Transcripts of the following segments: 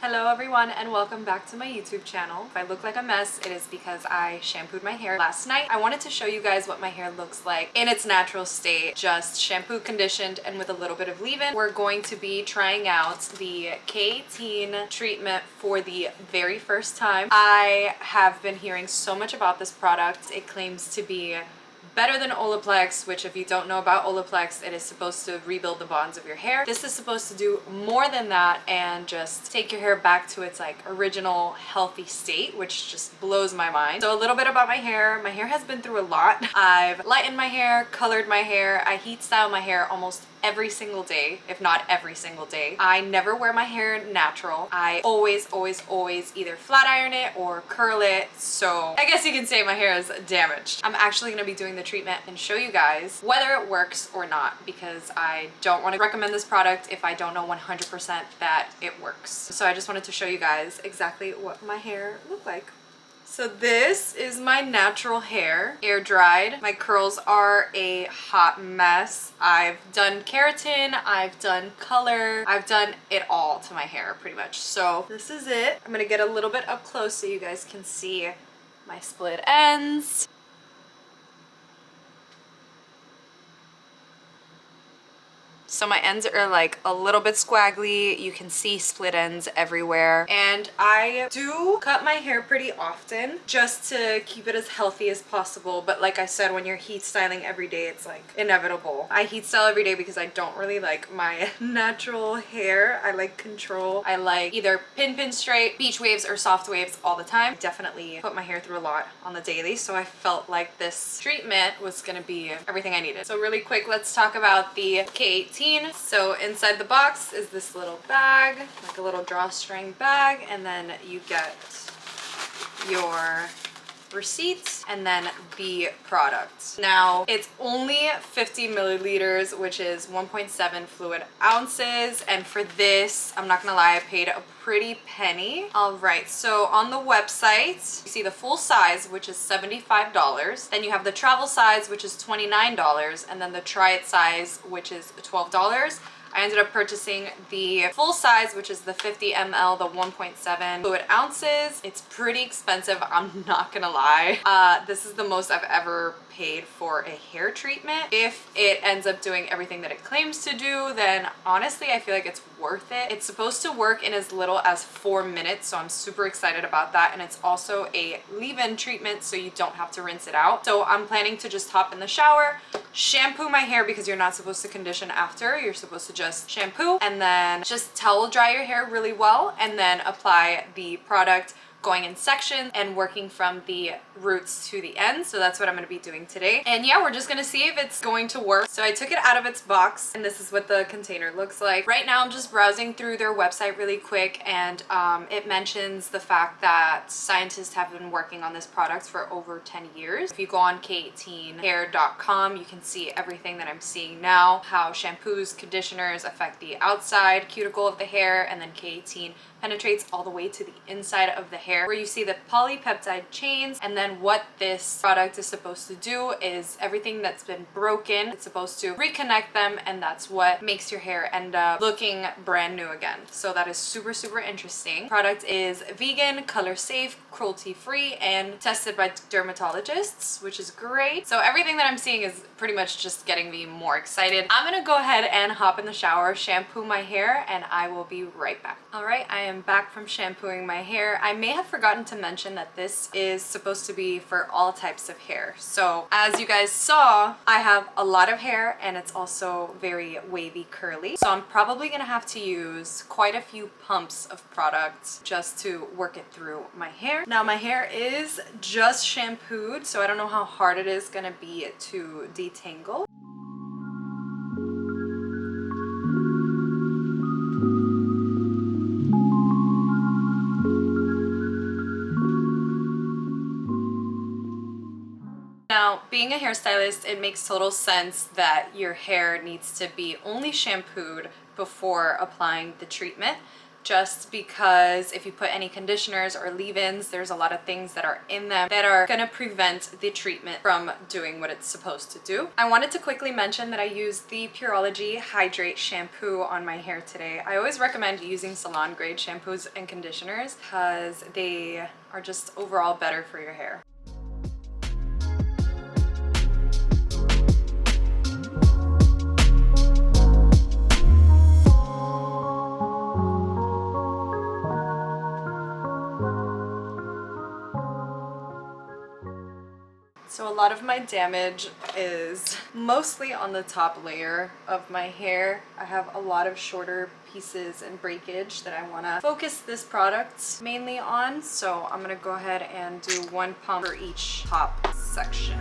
Hello everyone and welcome back to my YouTube channel. If I look like a mess, it is because I shampooed my hair last night. I wanted to show you guys what my hair looks like in its natural state, just shampooed, conditioned, and with a little bit of leave-in. We're going to be trying out the K18 treatment for the very first time. I have been hearing so much about this product. It claims to be better than Olaplex, which if you don't know about Olaplex, it is supposed to rebuild the bonds of your hair. This is supposed to do more than that and just take your hair back to its like original healthy state, which just blows my mind. So a little bit about my hair. My hair has been through a lot. I've lightened my hair, colored my hair, I heat style my hair almost every single day, if not every single day. I never wear my hair natural. I always either flat iron it or curl it. So I guess you can say my hair is damaged. I'm actually gonna be doing the treatment and show you guys whether it works or not, because I don't want to recommend this product if I don't know 100% that it works. So I just wanted to show you guys exactly what my hair looked like. So this is my natural hair, air dried. My curls are a hot mess. I've done keratin, I've done color, I've done it all to my hair pretty much. So this is it. I'm gonna get a little bit up close so you guys can see my split ends. So my ends are like a little bit squaggly. You can see split ends everywhere. And I do cut my hair pretty often just to keep it as healthy as possible. But like I said, when you're heat styling every day, it's like inevitable. I heat style every day because I don't really like my natural hair. I like control. I like either pin straight, beach waves, or soft waves all the time. I definitely put my hair through a lot on the daily. So I felt like this treatment was gonna be everything I needed. So really quick, let's talk about the K18. So inside the box is this little bag, like a little drawstring bag, and then you get your receipts and then the product. Now it's only 50 milliliters, which is 1.7 fluid ounces, and for this, I'm not gonna lie, I paid a pretty penny. All right, so on the website you see the full size, which is $75. Then you have the travel size, which is $29, and then the try it size, which is $12. I ended up purchasing the full size, which is the 50 ml, the 1.7 fluid ounces. It's pretty expensive, I'm not gonna lie. This is the most I've ever paid for a hair treatment. If it ends up doing everything that it claims to do, then honestly I feel like it's worth it. It's supposed to work in as little as 4 minutes, so I'm super excited about that. And it's also a leave-in treatment, so you don't have to rinse it out. So I'm planning to just hop in the shower, shampoo my hair, because you're not supposed to condition after. You're supposed to just shampoo and then just towel dry your hair really well, and then apply the product going in sections and working from the roots to the ends. So that's what I'm going to be doing today. And yeah, we're just going to see if it's going to work. So I took it out of its box, and this is what the container looks like. Right now I'm just browsing through their website really quick, and it mentions the fact that scientists have been working on this product for over 10 years. If you go on K18hair.com, you can see everything that I'm seeing now, how shampoos, conditioners affect the outside cuticle of the hair, and then K18 penetrates all the way to the inside of the hair, where you see the polypeptide chains. And then what this product is supposed to do is everything that's been broken, it's supposed to reconnect them, and that's what makes your hair end up looking brand new again. So that is super interesting. Product is vegan, color safe, cruelty free, and tested by dermatologists, which is great. So everything that I'm seeing is pretty much just getting me more excited. I'm gonna go ahead and hop in the shower, shampoo my hair, and I will be right back. All right, I am back from shampooing my hair. I may have forgotten to mention that this is supposed to be for all types of hair. So as you guys saw, I have a lot of hair, and it's also very wavy curly. So I'm probably gonna have to use quite a few pumps of product just to work it through my hair. Now my hair is just shampooed, so I don't know how hard it is gonna be to detangle. Now, being a hairstylist, it makes total sense that your hair needs to be only shampooed before applying the treatment. just because if you put any conditioners or leave-ins, there's a lot of things that are in them that are gonna prevent the treatment from doing what it's supposed to do. I wanted to quickly mention that I used the Pureology Hydrate shampoo on my hair today. I always recommend using salon grade shampoos and conditioners because they are just overall better for your hair. So a lot of my damage is mostly on the top layer of my hair. I have a lot of shorter pieces and breakage that I want to focus this product mainly on. So I'm going to go ahead and do one pump for each top section.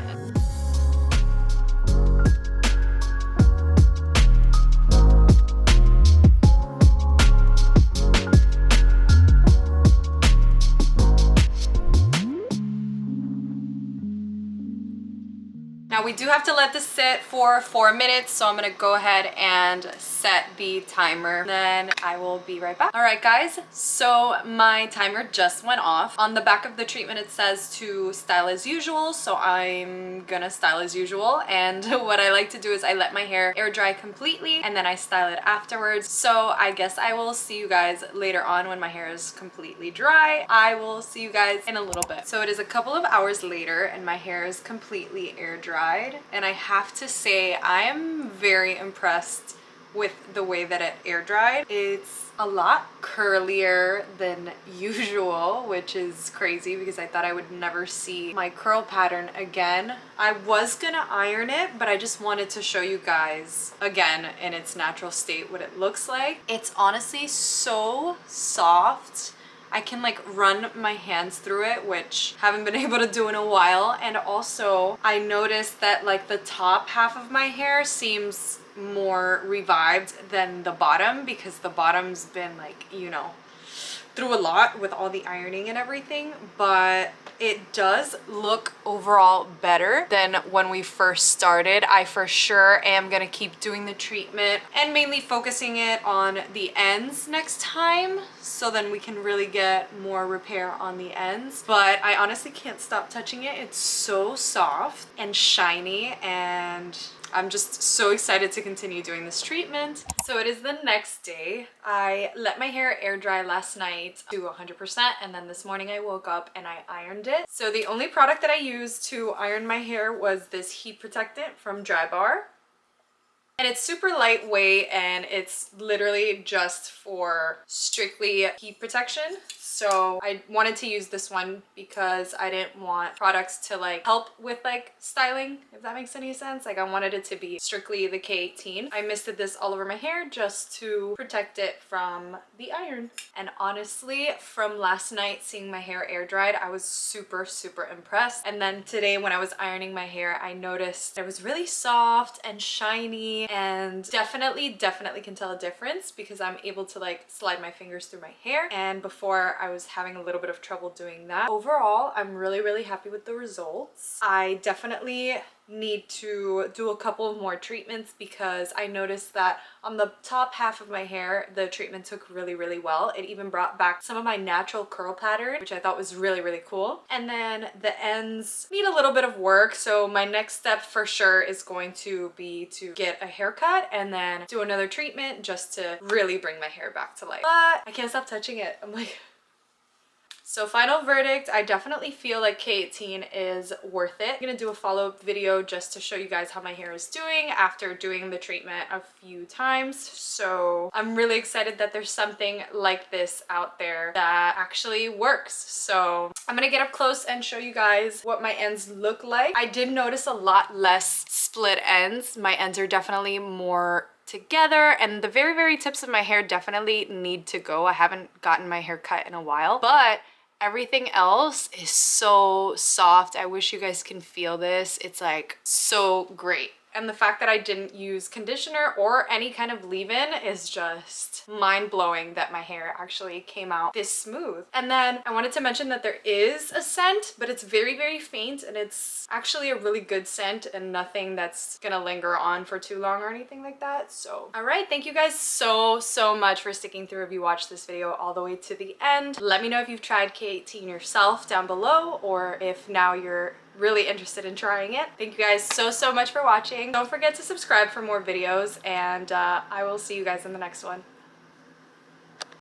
Now we do have to let this sit for 4 minutes, so I'm gonna go ahead and set the timer. Then I will be right back. All right, guys, so my timer just went off. On the back of the treatment, it says to style as usual, so I'm gonna style as usual. And what I like to do is I let my hair air dry completely, and then I style it afterwards. So I guess I will see you guys later on when my hair is completely dry. I will see you guys in a little bit. So it is a couple of hours later, and my hair is completely air dry. And I have to say I am very impressed with the way that it air dried. It's a lot curlier than usual, which is crazy because I thought I would never see my curl pattern again. I was gonna iron it, but I just wanted to show you guys again in its natural state what it looks like. It's honestly so soft. I can like run my hands through it, which haven't been able to do in a while. And also I noticed that like the top half of my hair seems more revived than the bottom because the bottom's been like, you know, through a lot with all the ironing and everything, but it does look overall better than when we first started. I for sure am gonna keep doing the treatment and mainly focusing it on the ends next time, so then we can really get more repair on the ends. But I honestly can't stop touching it. It's so soft and shiny, and I'm just so excited to continue doing this treatment. So it is the next day. I let my hair air dry last night to 100%, and then this morning I woke up and I ironed it. So the only product that I used to iron my hair was this heat protectant from Drybar. And it's super lightweight, and it's literally just for strictly heat protection. So I wanted to use this one because I didn't want products to like help with like styling, if that makes any sense. Like I wanted it to be strictly the K18. I misted this all over my hair just to protect it from the iron. And honestly, from last night seeing my hair air dried, I was super, super impressed. And then today when I was ironing my hair, I noticed it was really soft and shiny, and definitely can tell a difference because I'm able to like slide my fingers through my hair. And before I was having a little bit of trouble doing that. Overall, I'm really happy with the results. I definitely need to do a couple of more treatments because I noticed that on the top half of my hair, the treatment took really well. It even brought back some of my natural curl pattern, which I thought was really cool. And then the ends need a little bit of work. So my next step for sure is going to be to get a haircut and then do another treatment just to really bring my hair back to life. But I can't stop touching it. I'm like... So final verdict, I definitely feel like K18 is worth it. I'm gonna do a follow-up video just to show you guys how my hair is doing after doing the treatment a few times. So I'm really excited that there's something like this out there that actually works. So I'm gonna get up close and show you guys what my ends look like. I did notice a lot less split ends. My ends are definitely more together, and the very tips of my hair definitely need to go. I haven't gotten my hair cut in a while, but everything else is so soft. I wish you guys can feel this. It's like so great. And the fact that I didn't use conditioner or any kind of leave-in is just mind-blowing that my hair actually came out this smooth. And then I wanted to mention that there is a scent, but it's very, very faint, and it's actually a really good scent and nothing that's gonna linger on for too long or anything like that. So, all right, thank you guys so much for sticking through if you watched this video all the way to the end. Let me know if you've tried K18 yourself down below, or if now you're really interested in trying it. Thank you guys so much for watching. Don't forget to subscribe for more videos, and I will see you guys in the next one.